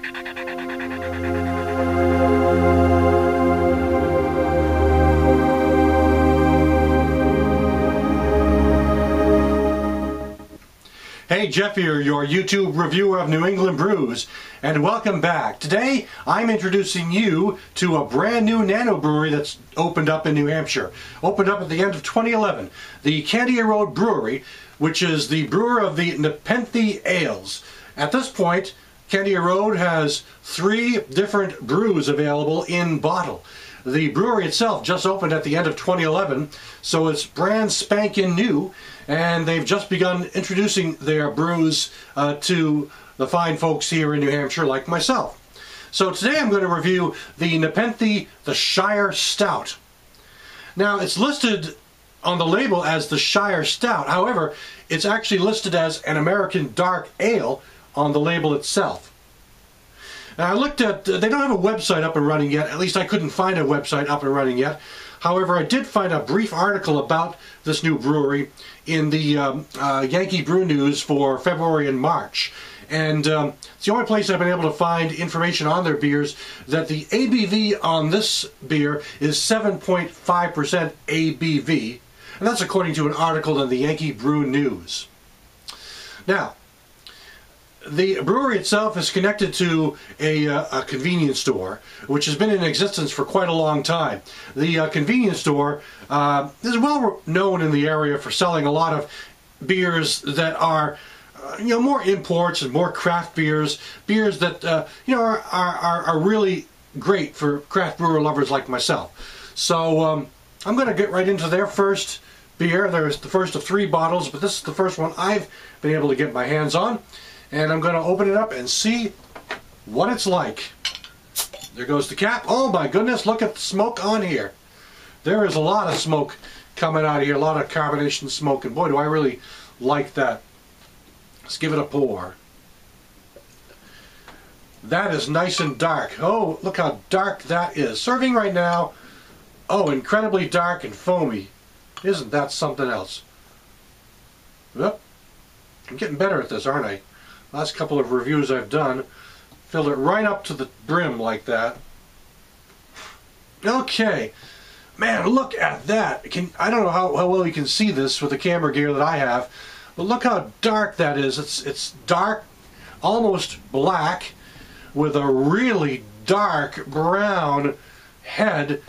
Hey, Jeff here, your YouTube reviewer of New England brews, and welcome back. Today, I'm introducing you to a brand new nano brewery that's opened up in New Hampshire. Opened up at the end of 2011. The Candia Road Brewery, which is the brewer of the Nepenthe ales. At this point, Candia Road has 3 different brews available in bottle. The brewery itself just opened at the end of 2011, so it's brand spanking new, and they've just begun introducing their brews to the fine folks here in New Hampshire like myself. So today I'm going to review the Nepenthe The Shire Stout. Now, it's listed on the label as the Shire Stout. However, it's actually listed as an American Dark Ale on the label itself. Now, I looked at, they don't have a website up and running yet. At least I couldn't find a website up and running yet. However, I did find a brief article about this new brewery in the Yankee Brew News for February and March. And it's the only place I've been able to find information on their beers that the ABV on this beer is 7.5% ABV. And that's according to an article in the Yankee Brew News. Now, the brewery itself is connected to a convenience store, which has been in existence for quite a long time. The convenience store is well known in the area for selling a lot of beers that are, more imports and more craft beers, beers that are really great for craft brewer lovers like myself. So I'm going to get right into their first beer. There's the first of 3 bottles, but this is the first one I've been able to get my hands on. And I'm going to open it up and see what it's like. There goes the cap. Oh my goodness, look at the smoke on here. There is a lot of smoke coming out of here, a lot of carbonation smoke, and boy, do I really like that. Let's give it a pour. That is nice and dark. Oh, look how dark that is. Serving right now, oh, incredibly dark and foamy. Isn't that something else? Yep. I'm getting better at this, aren't I? Last couple of reviews I've done, filled it right up to the brim like that. Okay, man, look at that. I don't know how well you can see this with the camera gear that I have, but look how dark that is. It's dark, almost black, with a really dark brown head,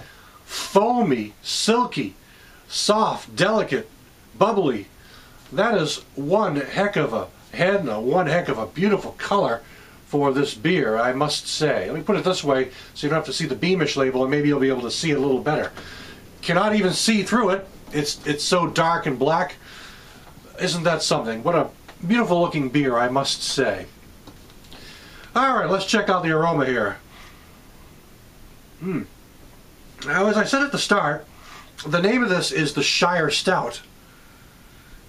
foamy, silky, soft, delicate, bubbly. That is one heck of a head and one heck of a beautiful color for this beer, I must say. Let me put it this way so you don't have to see the Beamish label, and maybe you'll be able to see it a little better. Cannot even see through it. It's so dark and black. Isn't that something? What a beautiful looking beer, I must say. Alright, let's check out the aroma here. Now, as I said at the start, the name of this is the Shire Stout.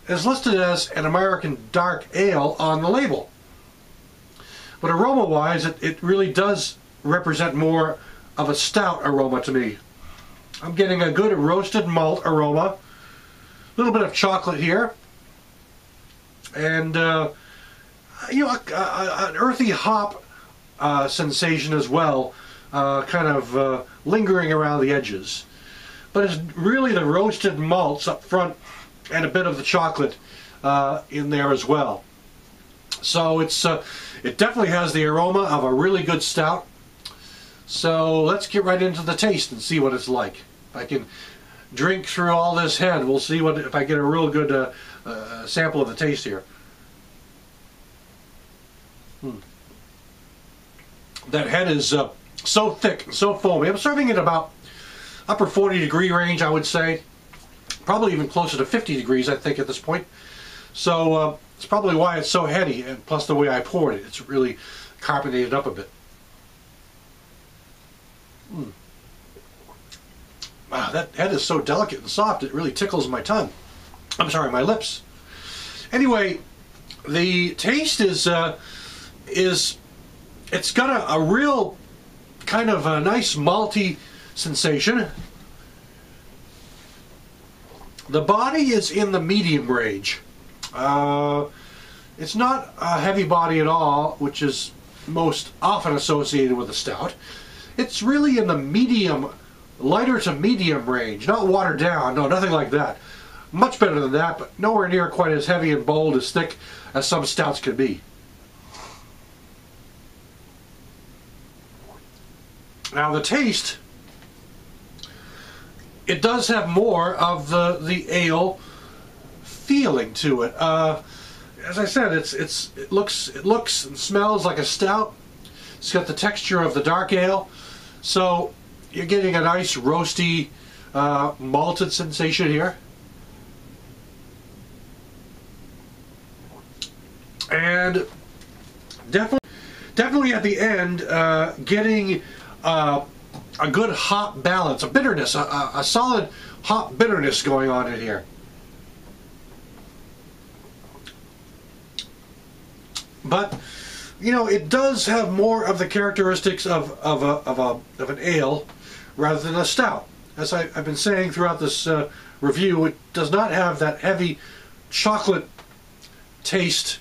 It's listed as an American Dark Ale on the label. But aroma-wise, it really does represent more of a stout aroma to me. I'm getting a good roasted malt aroma, a little bit of chocolate here, and an earthy hop sensation as well, kind of lingering around the edges. But it's really the roasted malts up front and a bit of the chocolate in there as well. So it definitely has the aroma of a really good stout. So let's get right into the taste and see what it's like. If I can drink through all this head, we'll see if I get a real good sample of the taste here. That head is so thick and so foamy. I'm serving it about upper 40-degree range, I would say. Probably even closer to 50 degrees, I think, at this point. So it's probably why it's so heady, and plus the way I poured it. It's really carbonated up a bit. Wow, that head is so delicate and soft, it really tickles my tongue. I'm sorry, my lips. Anyway, the taste is it's got a real kind of a nice malty sensation. The body is in the medium range. It's not a heavy body at all, which is most often associated with a stout. It's really in the medium, lighter to medium range, not watered down, no, nothing like that. Much better than that, but nowhere near quite as heavy and bold, as thick as some stouts can be. Now the taste, it does have more of the ale feeling to it. As I said, it looks and smells like a stout. It's got the texture of the dark ale, so you're getting a nice roasty malted sensation here. And definitely at the end, getting a good hop balance, a bitterness, a solid hop bitterness going on in here. But you know, it does have more of the characteristics of an ale rather than a stout. As I've been saying throughout this review, it does not have that heavy chocolate taste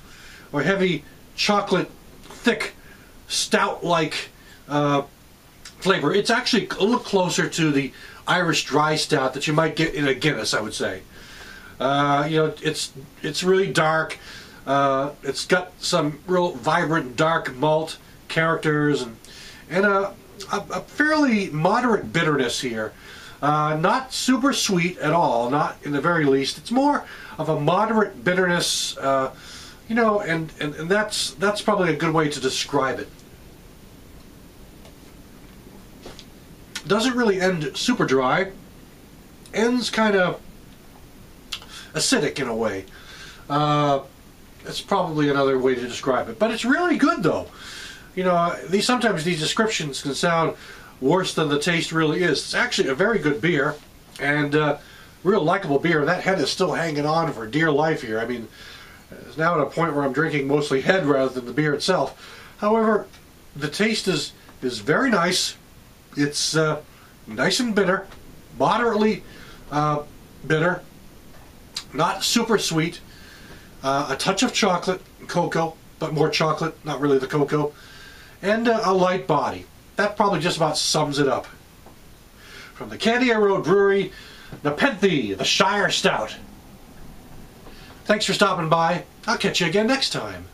or heavy chocolate thick stout-like flavor. It's actually a little closer to the Irish dry stout that you might get in a Guinness, I would say. You know, it's really dark. It's got some real vibrant dark malt characters and a fairly moderate bitterness here. Not super sweet at all, not in the very least. It's more of a moderate bitterness, you know, and that's probably a good way to describe it. Doesn't really end super dry. Ends kind of acidic in a way. That's probably another way to describe it. But it's really good, though. You know, sometimes these descriptions can sound worse than the taste really is. It's actually a very good beer, and real likable beer. That head is still hanging on for dear life here. I mean, it's now at a point where I'm drinking mostly head rather than the beer itself. However, the taste is very nice. It's nice and bitter, moderately bitter, not super sweet. A touch of chocolate, cocoa, but more chocolate, not really the cocoa, and a light body. That probably just about sums it up. From the Candia Road Brewery, Nepenthe The Shire Stout. Thanks for stopping by. I'll catch you again next time.